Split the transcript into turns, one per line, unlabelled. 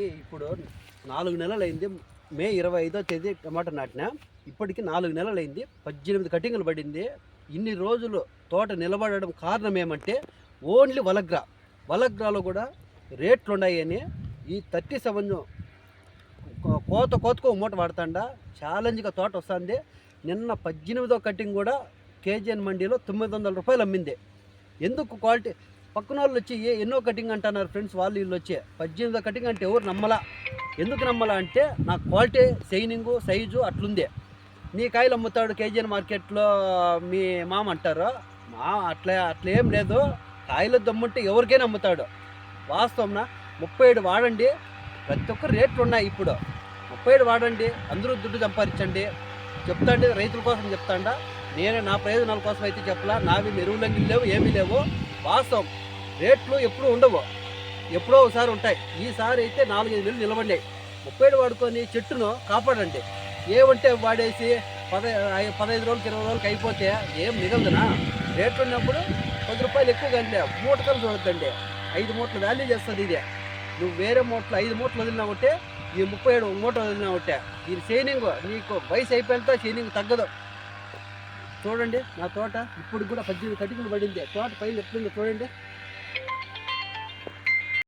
ఇప్పుడు 4 నెలలైంది. మే 25వ తేదీ టమాటా నాటినా. ఇప్పటికి 4 నెలలైంది. 18 కటింగ్లు పడింది. ఇన్ని రోజులు తోట నిలబడడం కారణం ఏమంటే ఓన్లీ వలగ్రాలో కూడా రేట్లు ఉన్నాయని ఈ 37 కోతకు మూట వాడుతాండా ఛాలెంజ్గా తోట వస్తుంది. నిన్న 18వ కటింగ్ కూడా కేజీఎన్ మండీలో 900 రూపాయలు అమ్మింది. ఎందుకు క్వాలిటీ పక్కన వాళ్ళు వచ్చి ఎన్నో కటింగ్ అంటున్నారు ఫ్రెండ్స్, వాళ్ళు వీళ్ళు వచ్చి 18వ కటింగ్ అంటే ఎవరు నమ్మలా. ఎందుకు నమ్మలా అంటే నా క్వాలిటీ షైనింగు సైజు అట్లుంది. నీ కాయలు అమ్ముతాడు కేజీఎన్ మార్కెట్లో మీ మామ అంటారు. అట్లా ఏం లేదు. కాయలు దమ్ముంటే ఎవరికైనా అమ్ముతాడు. వాస్తవం 37 వాడండి. ప్రతి ఒక్క రేట్లు ఉన్నాయి. ఇప్పుడు 37 వాడండి, అందరూ దుడ్డు సంపాదించండి. చెప్తాండి రైతుల కోసం చెప్తాండా. నేనే నా ప్రయోజనాల కోసం అయితే చెప్పలా. నావి ఎరువులంగి లేవు, ఏమీ లేవు. వాస్తవం రేట్లు ఎప్పుడూ ఉండవు, ఎప్పుడో ఒకసారి ఉంటాయి. ఈసారి అయితే 4-5 నెలలు నిలబడినాయి. 37 వాడుకొని చెట్టును కాపాడండి. ఏమంటే వాడేసి 15 రోజులకి 20 రోజులకి అయిపోతే ఏం మిగలదునా? రేట్లు ఉన్నప్పుడు 10 రూపాయలు ఎక్కువ కంటే మూటకలు చూడొద్దండి. 5 మూటలు వాల్యూ చేస్తుంది ఇదే. నువ్వు వేరే మూటలు 5 మూటలు వదిలినావుంటే ఈ 37 మూట వదిలినావుంటే దీని షైనింగ్ నీకు వయసు అయిపోయినంత షైనింగ్ తగ్గదు. చూడండి నా తోట ఇప్పుడు కూడా 18 కటింగ్లు పడింది. తోట పైన ఎట్లుందో చూడండి.